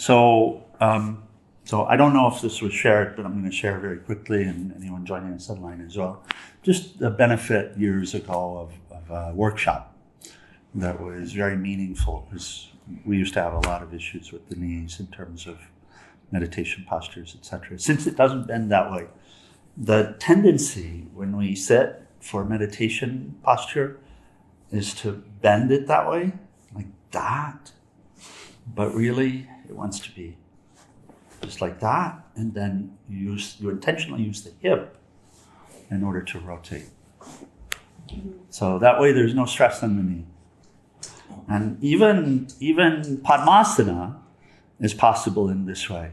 So I don't know if this was shared, but I'm going to share very quickly, and anyone joining us online as well. Just a benefit years ago of a workshop that was very meaningful, because we used to have a lot of issues with the knees in terms of meditation postures, etc. Since it doesn't bend that way, the tendency when we sit for meditation posture is to bend it that way, like that. But really, it wants to be just like that, and then you intentionally use the hip in order to rotate. So that way there's no stress on the knee. And even Padmasana is possible in this way.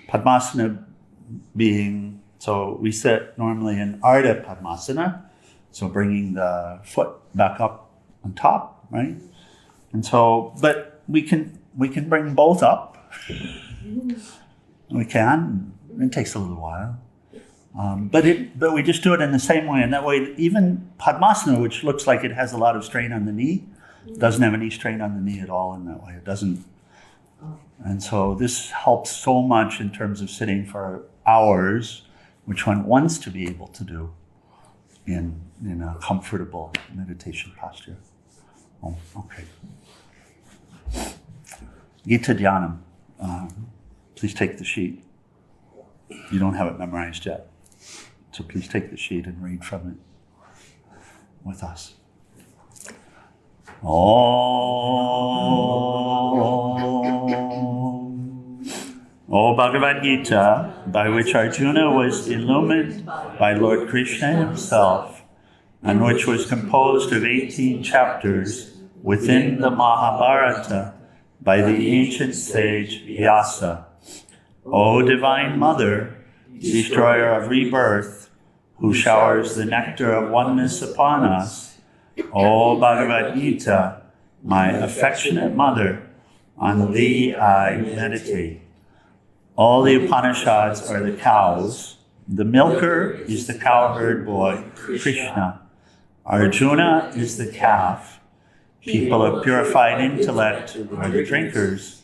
Padmasana being, so we sit normally in Ardha Padmasana, so bringing the foot back up on top, right? And so, but we can bring both up. We can. It takes a little while, but we just do it in the same way, and that way even Padmasana, which looks like it has a lot of strain on the knee, doesn't have any strain on the knee at all in that way. It doesn't, and so this helps so much in terms of sitting for hours, which one wants to be able to do in a comfortable meditation posture. Oh, okay. Geeta Dhyanam. Please take the sheet. You don't have it memorized yet. So please take the sheet and read from it with us. O Bhagavad Gita, by which Arjuna was illumined by Lord Krishna himself, and which was composed of 18 chapters within the Mahabharata by the ancient sage Vyasa. O Divine Mother, destroyer of rebirth, who showers the nectar of oneness upon us, O Bhagavad Gita, my affectionate mother, on thee I meditate. All the Upanishads are the cows. The milker is the cowherd boy, Krishna. Arjuna is the calf. People of purified intellect are the drinkers.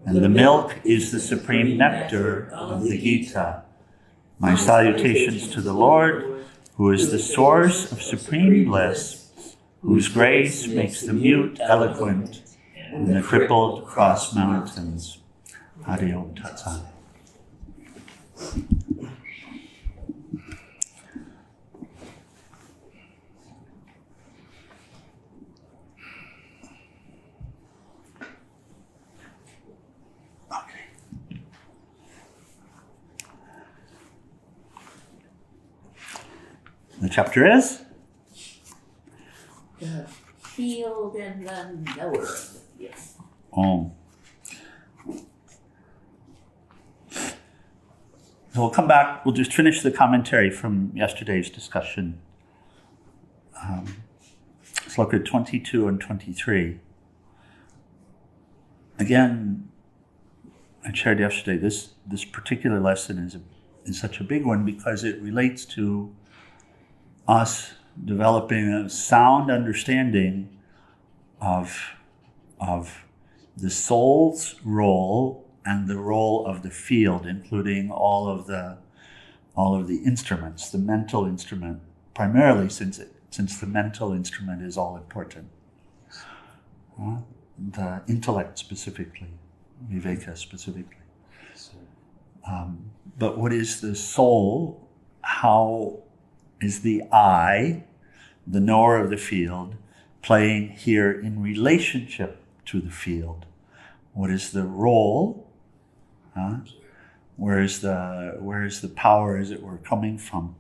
And the milk is the supreme nectar of the Gita. My salutations to the Lord, who is the source of supreme bliss, whose grace makes the mute eloquent and the crippled cross mountains. Hari Om Tat Sat. The chapter is? The field and the knower. Yes. So we'll come back, we'll just finish the commentary from yesterday's discussion. Let's look at 22 and 23. Again, I shared yesterday, this particular lesson is such a big one because it relates to us developing a sound understanding of the soul's role and the role of the field, including all of the instruments, the mental instrument, primarily since the mental instrument is all important. The intellect specifically, viveka specifically. But what is the soul? How is the I, the knower of the field, playing here in relationship to the field? What is the role? Where is the power, as it were, coming from?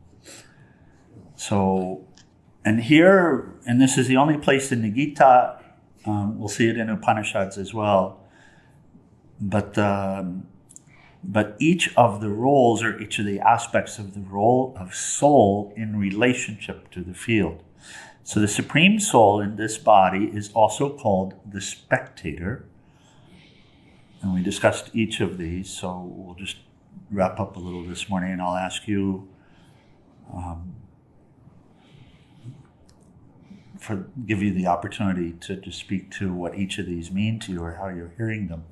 So, and here, and this is the only place in the Gita, we'll see it in Upanishads as well, but each of the roles, or each of the aspects of the role of soul in relationship to the field. So the Supreme Soul in this body is also called the spectator. And we discussed each of these, so we'll just wrap up a little this morning, and I'll ask you give you the opportunity to just speak to what each of these mean to you or how you're hearing them.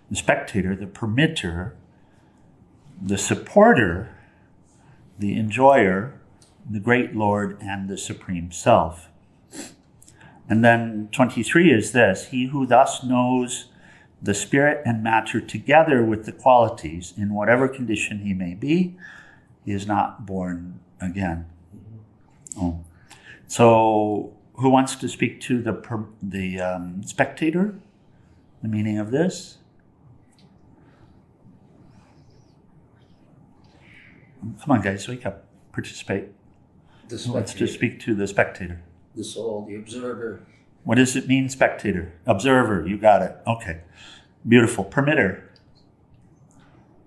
the spectator, the permitter, the supporter, the enjoyer, the great Lord, and the Supreme Self. And then 23 is this: he who thus knows the spirit and matter together with the qualities, in whatever condition he may be, he is not born again. Oh. So who wants to speak to the spectator? The meaning of this? Come on, guys, wake up. Participate. Who wants to speak to the spectator? The soul, the observer. What does it mean, spectator? Observer, you got it. Okay. Beautiful. Permitter.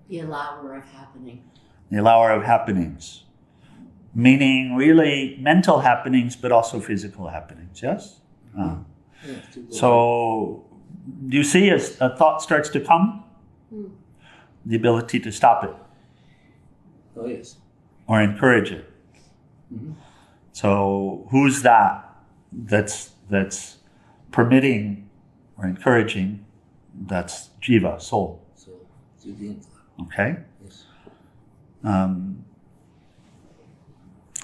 The allower of happening. The allower of happenings. Meaning really mental happenings, but also physical happenings, yes? So, do you see as a thought starts to come? The ability to stop it. Oh, yes. Or encourage it. Mm-hmm. So, who's that's permitting or encouraging? That's jiva, soul. So, through the intellect. Okay? Yes.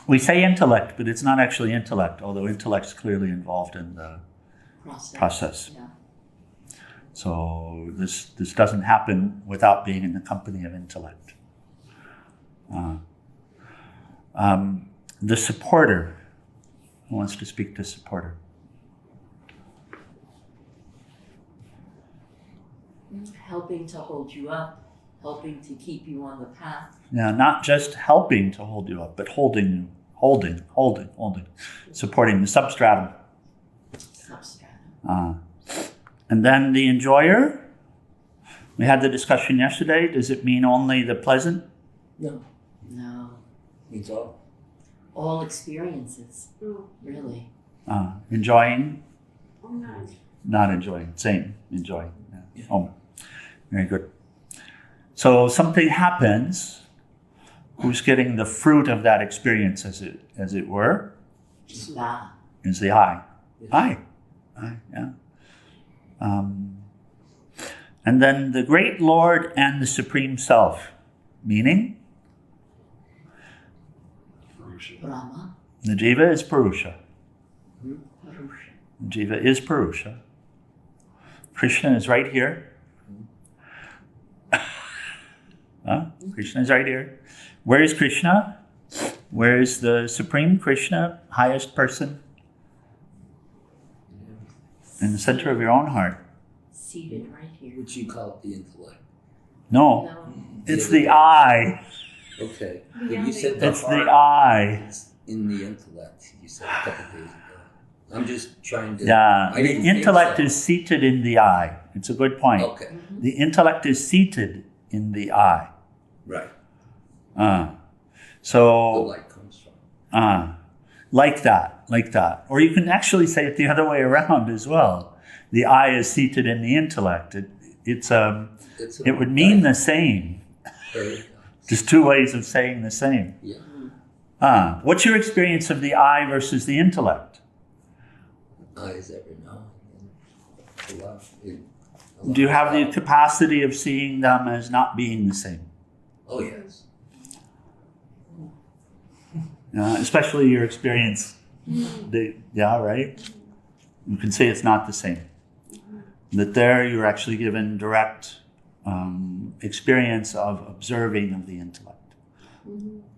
We say intellect, but it's not actually intellect, although intellect's clearly involved in the process. Yeah. So this doesn't happen without being in the company of intellect. The supporter. Who wants to speak to supporter? Helping to hold you up, helping to keep you on the path. Yeah, not just helping to hold you up, but holding you. Holding. Supporting the substratum. And then the enjoyer. We had the discussion yesterday. Does it mean only the pleasant? No. Means all. All experiences, really. Enjoying? No. Not enjoying. Same. Enjoying. Yeah. Oh, very good. So something happens. Who's getting the fruit of that experience, as it were? Is the I. I, yeah. And then the great Lord and the Supreme Self, meaning? Brahma. The jiva is Purusha. The jiva is Purusha. Krishna is right here. Krishna is right here. Where is Krishna? Where is the Supreme Krishna, highest person? In the center of your own heart. Seated right here. Which you call the intellect. No. It's the I. Okay. But you said the It's heart the I. is in the intellect, you said a couple days ago. I'm just trying to... Yeah, I the didn't think intellect so. is seated in the I. It's a good point. Okay. The intellect is seated in the I. Right. The So, light comes from. like that. Or you can actually say it the other way around as well. The I is seated in the intellect. It would mean the same. Just two ways of saying the same. Yeah. What's your experience of the I versus the intellect? Eyes every now and then. Do you have the capacity of seeing them as not being the same? Oh, yes. Especially your experience. Right? You can say it's not the same. That there you're actually given direct experience of observing of the intellect.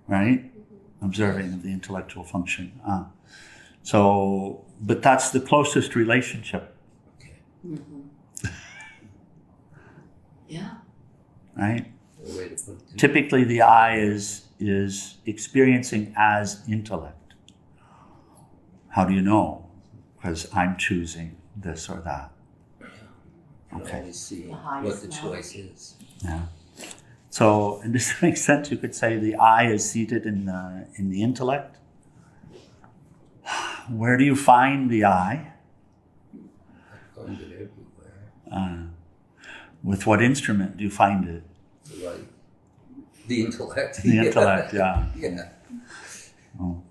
Right? Observing of the intellectual function. But that's the closest relationship. Okay. Yeah. Right? A way to put it. Typically the I is experiencing as intellect. How do you know? Because I'm choosing this or that. You can always see what the choice is. Yeah. So, and does it make sense? You could say the I is seated in the intellect. Where do you find the I? I find it everywhere. With what instrument do you find it? Right. The intellect. The intellect, yeah. Yeah. Oh.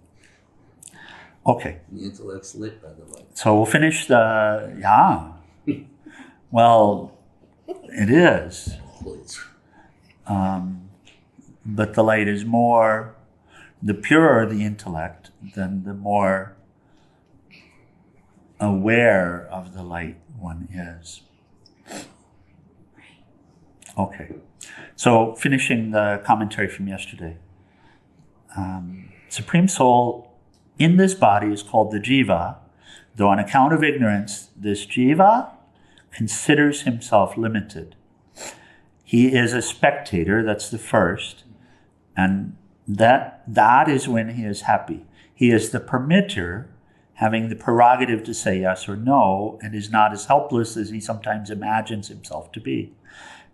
Okay. The intellect's lit by the light. So we'll finish Well, It is. Always. But the light is more, the purer the intellect, then the more aware of the light one is. Okay. So finishing the commentary from yesterday. Supreme Soul in this body is called the Jiva, though on account of ignorance, this Jiva considers himself limited. He is a spectator, that's the first, and that is when he is happy. He is the permitter, having the prerogative to say yes or no, and is not as helpless as he sometimes imagines himself to be.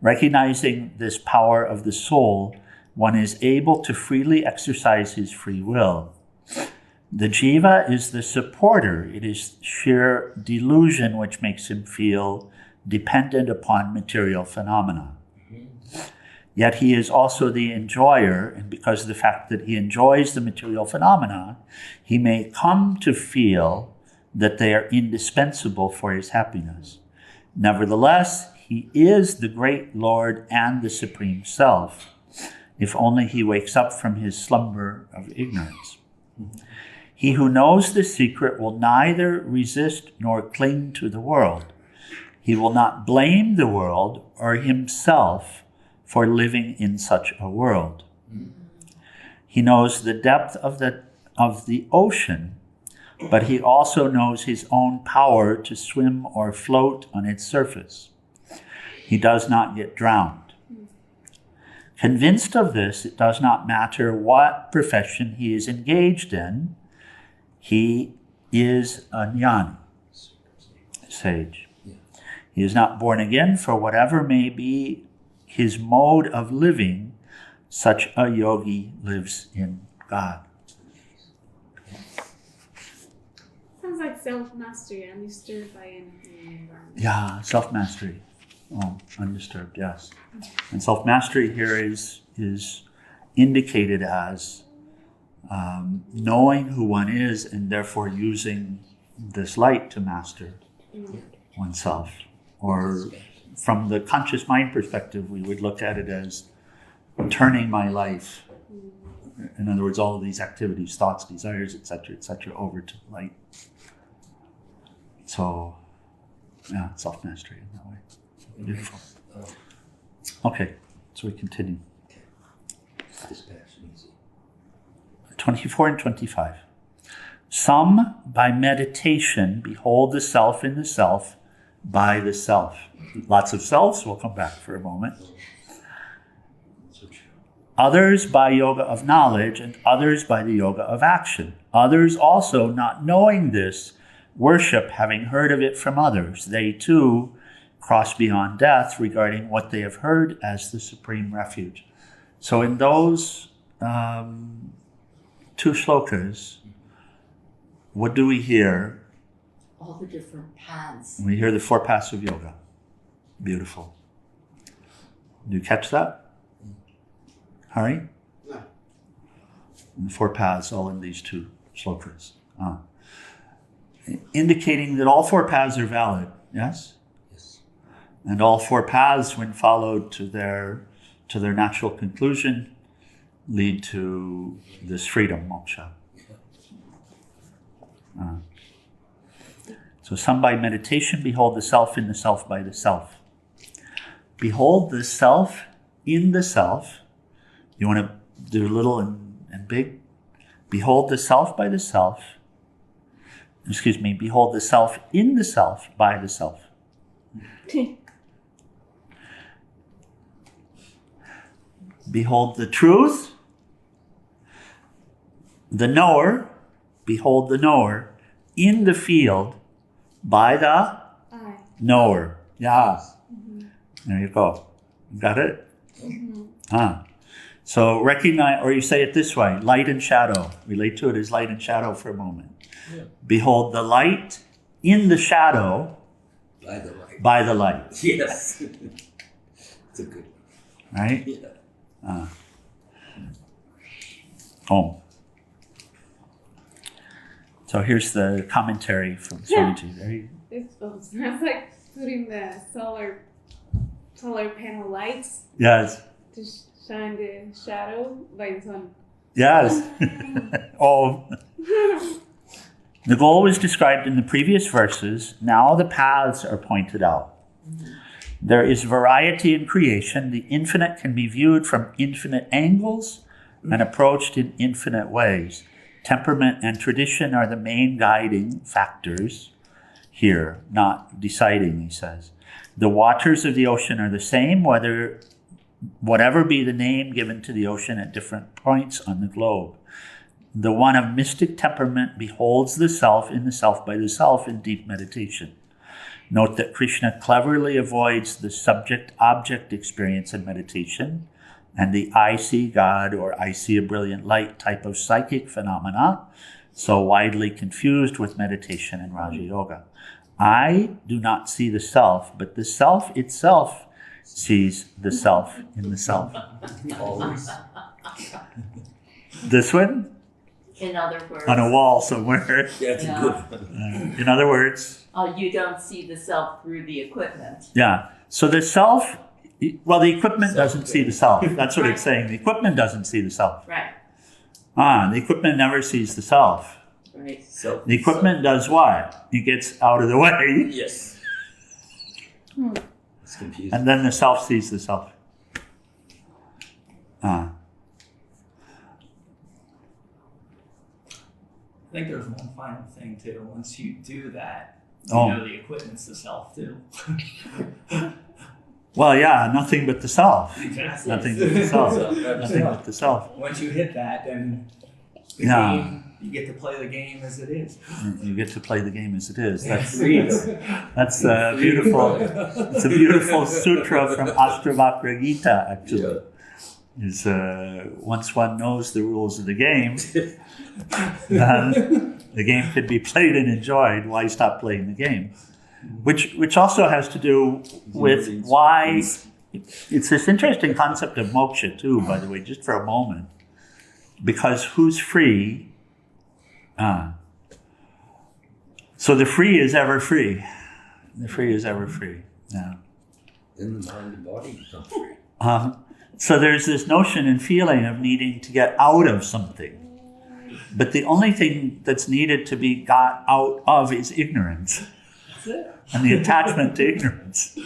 Recognizing this power of the soul, one is able to freely exercise his free will. The Jiva is the supporter. It is sheer delusion which makes him feel dependent upon material phenomena. Yet he is also the enjoyer, and because of the fact that he enjoys the material phenomena, he may come to feel that they are indispensable for his happiness. Nevertheless, he is the great Lord and the Supreme Self, if only he wakes up from his slumber of ignorance. He who knows the secret will neither resist nor cling to the world. He will not blame the world or himself for living in such a world. He knows the depth of the ocean, but he also knows his own power to swim or float on its surface. He does not get drowned. Convinced of this, it does not matter what profession he is engaged in. He is a jnani, sage. He is not born again, for whatever may be his mode of living, such a yogi lives in God. Sounds like self-mastery, undisturbed by anything in the environment. Yeah, self-mastery. Oh, undisturbed, yes. And self-mastery here is indicated as knowing who one is and therefore using this light to master oneself. Or from the conscious mind perspective, we would look at it as turning my life, in other words, all of these activities, thoughts, desires, etc., over to light. So, yeah, self-mastery in that way. Beautiful. Okay, so we continue. 24 and 25. Some, by meditation, behold the self in the self by the self. Lots of selves, we'll come back for a moment. Others by yoga of knowledge, and others by the yoga of action. Others also, not knowing this, worship, having heard of it from others. They too cross beyond death, regarding what they have heard as the supreme refuge. So in those two shlokas, what do we hear? All the different paths. We hear the 4 paths of yoga. Beautiful. Do you catch that? Hari? No. And the 4 paths all in these two shlokas. Indicating that all 4 paths are valid, yes? Yes. And all 4 paths, when followed to their natural conclusion, lead to this freedom, moksha. So some by meditation behold the self in the self by the self. Behold the self in the self. You want to do little and big? Behold the self by the self. Behold the self in the self by the self. Behold the truth, the knower, behold the knower in the field by the knower. Yeah. There you go. Got it? So recognize, or you say it this way, light and shadow. Relate to it as light and shadow for a moment. Yeah. Behold the light in the shadow By the light. by the light. Yes. It's a good one. Right? Yeah. So here's the commentary from Swamiji. There you It's like putting the solar solar panel lights Yes. to shine the shadow by the sun. Yes. Oh. The goal was described in the previous verses. Now the paths are pointed out. There is variety in creation. The infinite can be viewed from infinite angles and approached in infinite ways. Temperament and tradition are the main guiding factors here, not deciding, he says. The waters of the ocean are the same, whatever be the name given to the ocean at different points on the globe. The one of mystic temperament beholds the self in the self by the self in deep meditation. Note that Krishna cleverly avoids the subject-object experience in meditation and the I see God or I see a brilliant light type of psychic phenomena, so widely confused with meditation and Raja Yoga. I do not see the self, but the self itself sees the self in the self. Always. This one? In other words, On a wall somewhere. That's Yeah. a good one. In other words, you don't see the self through the equipment. yeah. So the self, well, the equipment doesn't see the self. That's what it's saying. The equipment doesn't see the self. Right, The equipment never sees the self. right. So, The equipment does what? It gets out of the way, yes. It's confusing. and then the self sees the self. I think there's one final thing too. Once you do that, Oh. you know the equipment's the self too. Well, yeah, nothing but the self. Exactly. Nothing but the self. So, Nothing but the self. Once you hit that, then the Yeah. game, you get to play the game as it is. You get to play the game as it is. That's freedom. that's a beautiful. It's a beautiful sutra from Ashravakra Gita, actually. Is once one knows the rules of the game, then the game can be played and enjoyed. Why stop playing the game? Which also has to do with why it's this interesting concept of moksha too, by the way, just for a moment. Because who's free? So the free is ever free. The free is ever free. Yeah. Then the mind and body become free. So there's this notion and feeling of needing to get out of something. But the only thing that's needed to be got out of is ignorance. That's it. And the attachment to ignorance.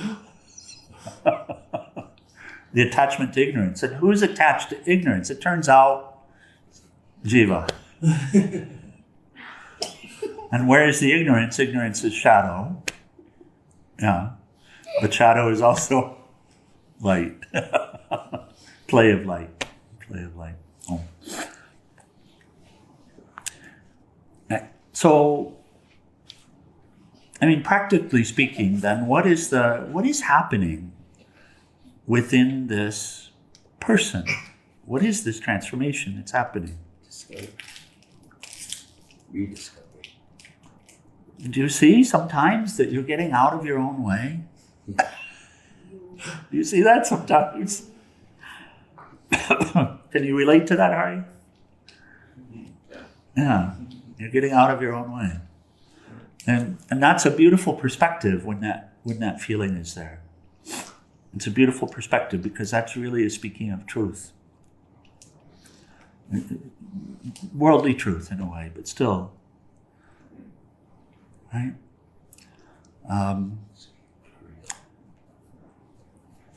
The attachment to ignorance. And who's attached to ignorance? It turns out, Jiva. And where is the ignorance? Ignorance is shadow. Yeah. But shadow is also light. Play of light. Play of light. Oh. So, I mean, practically speaking, then, what is happening within this person? What is this transformation that's happening? Discovery. Rediscovery. Do you see sometimes that you're getting out of your own way? Do you see that sometimes? Can you relate to that, Hari? Yeah, you're getting out of your own way. And that's a beautiful perspective when that feeling is there. It's a beautiful perspective because that's really speaking of truth. Worldly truth in a way, but still. Right?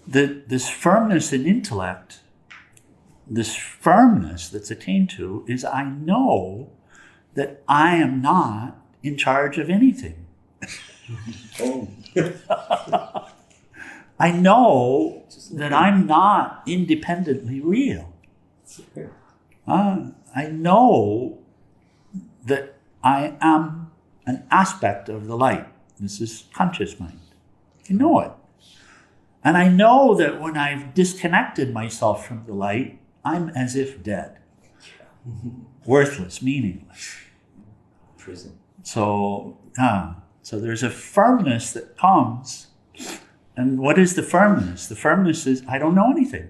This firmness in intellect, this firmness that's attained to, is I know that I am not in charge of anything. Oh. I know that I'm not independently real. I know that I am an aspect of the light. This is conscious mind. I know it. And I know that when I've disconnected myself from the light, I'm as if dead. Worthless, meaningless. Prison. So there's a firmness that comes. And what is the firmness? The firmness is, I don't know anything.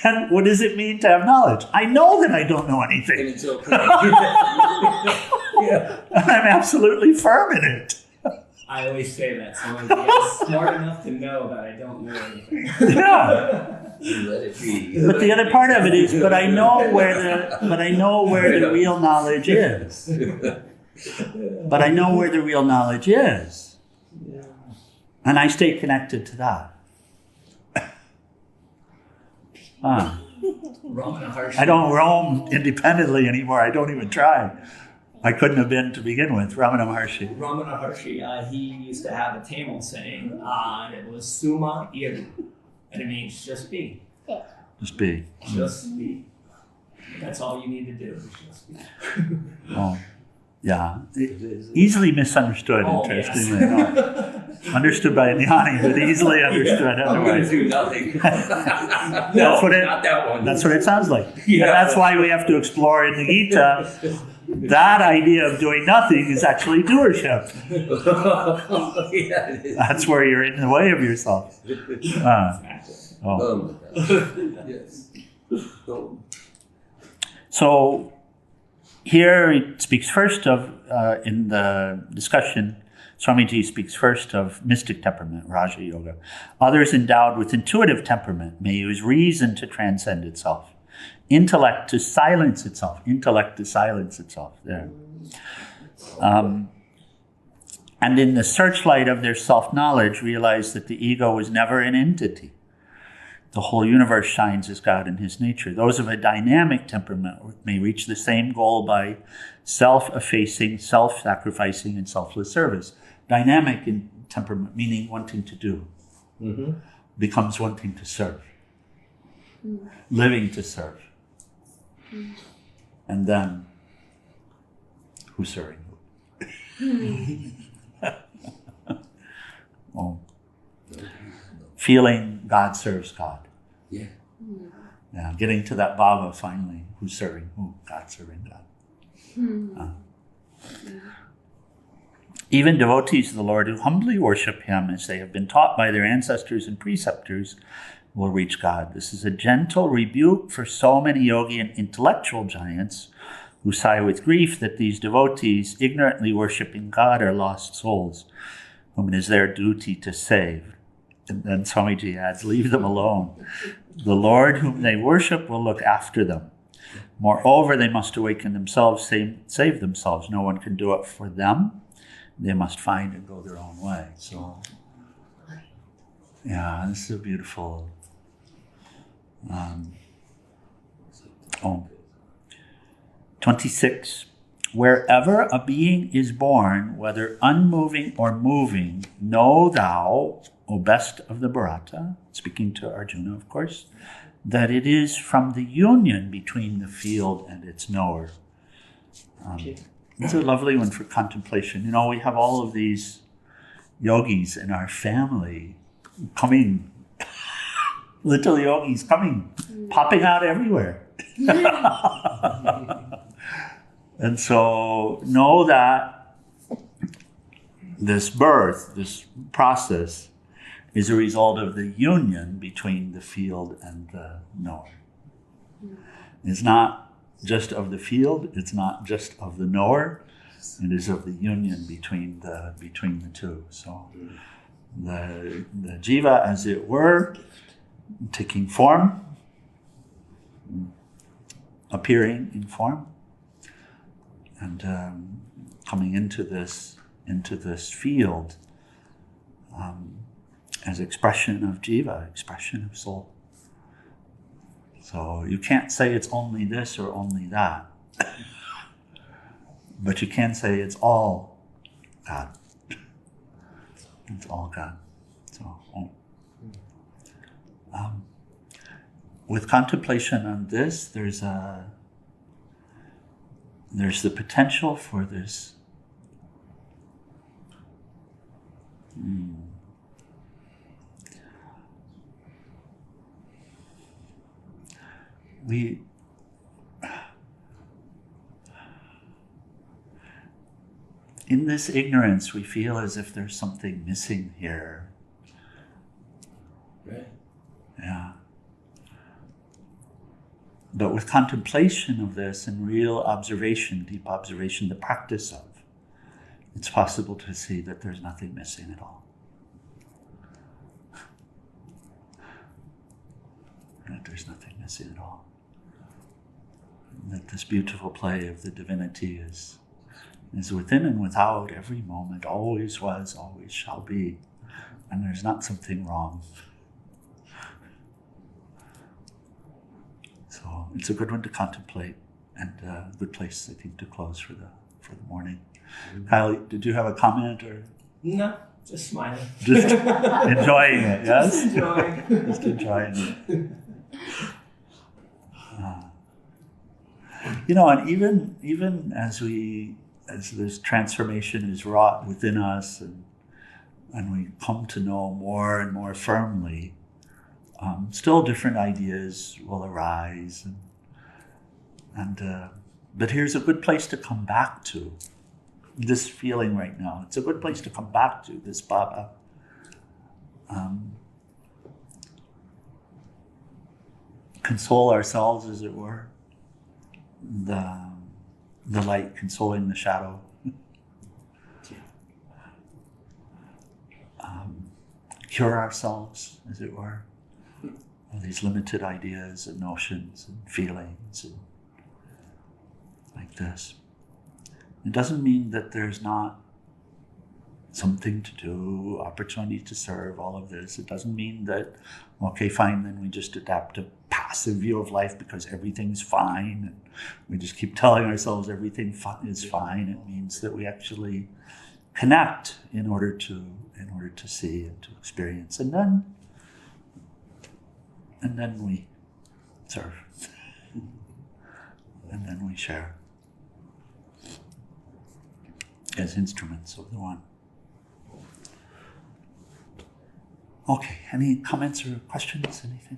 And what does it mean to have knowledge? I know that I don't know And anything. it's okay. Yeah. And I'm absolutely firm in it. I always say that. So I'm smart enough to know that I don't know anything. Yeah. You let it be. But the other part of it is, but I know where the real knowledge is. But I know where the real knowledge is. And I stay connected to that. Ramana Maharshi. I don't roam independently anymore. I don't even try. I couldn't have been to begin with. Ramana Maharshi. Ramana Maharshi, he used to have a Tamil saying, and it was Suma Iru. And it means just be. Just be. Just be. That's all you need to do, is just be. Oh, yeah. Easily misunderstood, Oh, interestingly yes. enough. Understood by Jnani, but easily understood I'm going to otherwise. do nothing. That's what not that one. That's what it sounds like. Yeah. And that's why we have to explore in the Gita that idea of doing nothing is actually doership. Yeah, it is. That's where you're in the way of yourself. Oh. Oh my God. Yes. Oh. So here it speaks first of, in the discussion, Swamiji speaks first of mystic temperament, Raja Yoga. Others endowed with intuitive temperament may use reason to transcend itself, intellect to silence itself, there. And in the searchlight of their self-knowledge, realize that the ego was never an entity. The whole universe shines as God in his nature. Those of a dynamic temperament may reach the same goal by self-effacing, self-sacrificing, and selfless service. Dynamic in temperament, meaning wanting to do, becomes wanting to serve, living to serve. And then, who's serving who? Oh. Feeling God serves God. Yeah. Yeah, getting to that bhava finally, who's serving who? God serving God. Even devotees of the Lord who humbly worship him as they have been taught by their ancestors and preceptors will reach God. This is a gentle rebuke for so many yogi and intellectual giants who sigh with grief that these devotees, ignorantly worshiping God, are lost souls, whom it is their duty to save. And then Swamiji adds, leave them alone. The Lord whom they worship will look after them. Moreover, they must awaken themselves, save themselves. No one can do it for them. They must find and go their own way. So, yeah, this is a beautiful... 26. Wherever a being is born, whether unmoving or moving, know thou, O best of the Bharata, speaking to Arjuna, of course, that it is from the union between the field and its knower. It's a lovely one for contemplation. You know, we have all of these yogis in our family coming, little yogis coming, popping out everywhere. And so know that this birth, this process, is a result of the union between the field and the knower. It's not just of the field, it's not just of the knower, it is of the union between the two. So the jiva, as it were, taking form, appearing in form, and coming into this field as expression of jiva, expression of soul. So you can't say it's only this or only that, but you can say it's all God. It's all God. So, with contemplation on this, there's the potential for this in this ignorance, we feel as if there's something missing here. Right. Yeah. But with contemplation of this and real observation, deep observation, the practice of, it's possible to see that there's nothing missing at all. That there's nothing missing at all. That this beautiful play of the divinity is within and without every moment, always was, always shall be, and there's not something wrong. So it's a good one to contemplate, and a good place, I think, to close for the morning. Kyle, did you have a comment or? No, just smiling. Just enjoying it, yes? Just enjoying. Just enjoying it. And even as this transformation is wrought within us, and we come to know more and more firmly, still different ideas will arise, but here's a good place to come back to this feeling right now. It's a good place to come back to this Baba. Console ourselves, as it were. The light consoling the shadow. Cure ourselves, as it were, of these limited ideas and notions and feelings and like this. It doesn't mean that there's not something to do, opportunity to serve, all of this. It doesn't mean that, okay, fine, then we just adapt a passive view of life because everything's fine, and we just keep telling ourselves everything is fine. It means that we actually connect in order to see and to experience, and then we serve, and then we share as instruments of the One. Okay, any comments or questions, anything?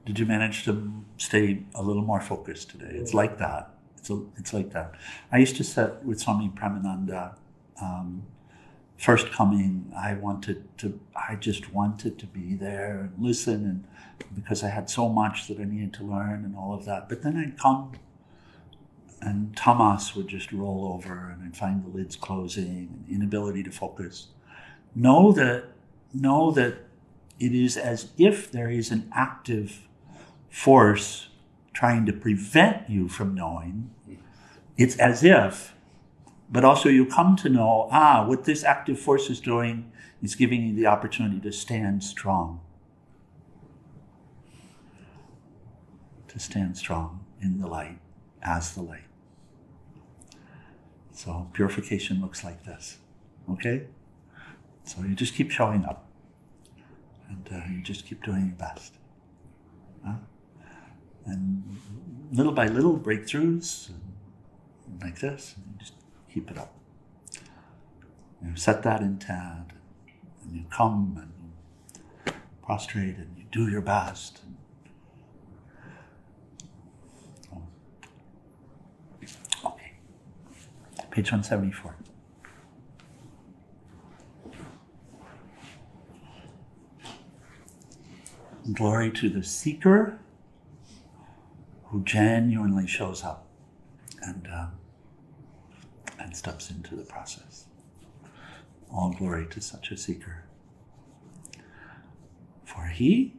Did you manage to stay a little more focused today? It's like that. It's like that. I used to sit with Swami Premananda. First coming, I just wanted to be there and listen, and because I had so much that I needed to learn and all of that. But then I'd come, and tamas would just roll over, and I'd find the lids closing, and inability to focus. Know that it is as if there is an active force trying to prevent you from knowing. It's as if, but also you come to know, what this active force is doing is giving you the opportunity to stand strong. To stand strong in the light, as the light. So purification looks like this, okay? So you just keep showing up, and you just keep doing your best. And little by little breakthroughs, and like this, and you just keep it up. You set that intent, and you come and you prostrate and you do your best. Okay, page 174. Glory to the seeker who genuinely shows up and steps into the process. All glory to such a seeker. For she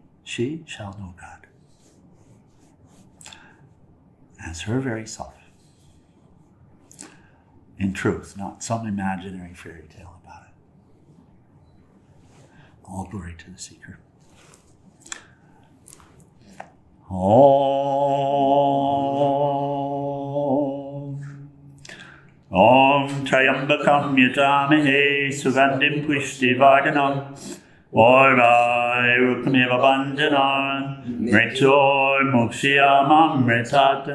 shall know God as her very self. In truth, not some imaginary fairy tale about it. All glory to the seeker. Om Trayambakam Yajamahe Sugandim Pushtivardhanam Orvai Rukmeva Bandhanan Mritor Mukshiyamamritat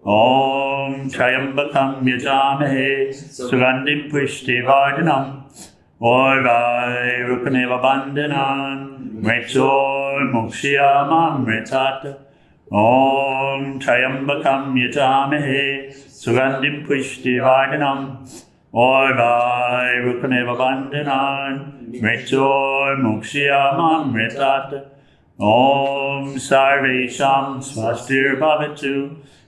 Om Trayambakam Yajamahe Sugandim Pushtivardhanam Orvai Rukmeva Bandhanan Mritor Mukshiyamamritat Om Trayambakam Yajamahe Sugandim Pushtivardhanam Orvai Rukmeva Bandhanan Mritor Mukshiyamamritat Om Sarvesham Swastir Bhavatu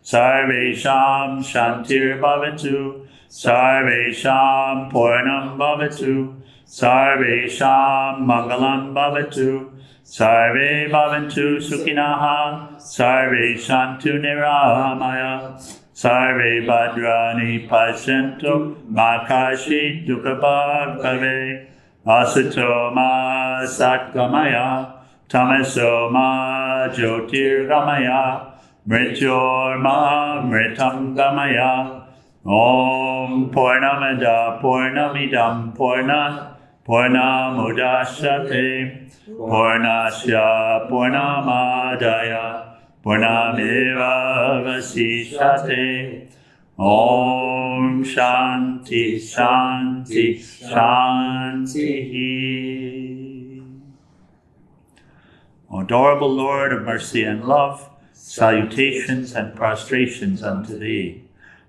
Sarvesham Shantir Bhavatu Sarvesham Purnam Bhavatu, Sarvesham Mangalam Bhavatu, Sarve Bhavantu Sukhinaha, Sarve Shantu Niramaya, Sarve Bhadrani Pasyantu, Makashi Dukhabhag Bhave, Asato Ma Satgamaya, Tamaso Ma Jyotirgamaya, Mrityorma Mritam Gamaya, Om Purnamada Purnamidam Purnat Purnamudashyate Purnasya Purnamadaya Purnameva Vasishyate. Om Shanti Shanti Shanti. O adorable Lord of mercy and love, salutations and prostrations unto thee.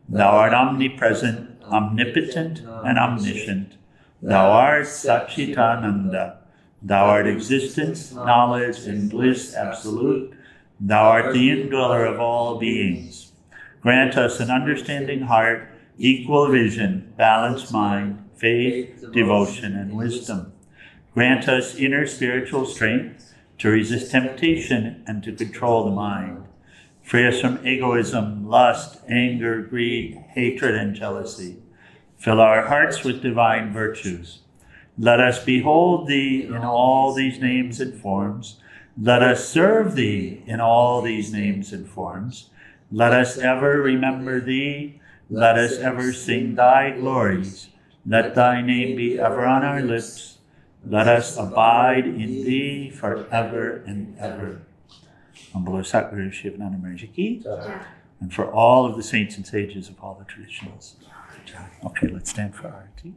Thou art omnipresent, omnipotent, and omniscient. Thou art Satchidananda. Thou art existence, knowledge, and bliss absolute. Thou art the indweller of all beings. Grant us an understanding heart, equal vision, balanced mind, faith, devotion, and wisdom. Grant us inner spiritual strength to resist temptation and to control the mind. Free us from egoism, lust, anger, greed, hatred, and jealousy. Fill our hearts with divine virtues. Let us behold thee in all these names and forms. Let us serve thee in all these names and forms. Let us ever remember thee. Let us ever sing thy glories. Let thy name be ever on our lips. Let us abide in thee forever and ever. And below Satguru Shivananda Maharaj Ki, and for all of the saints and sages of all the traditions. Okay, let's stand for arati.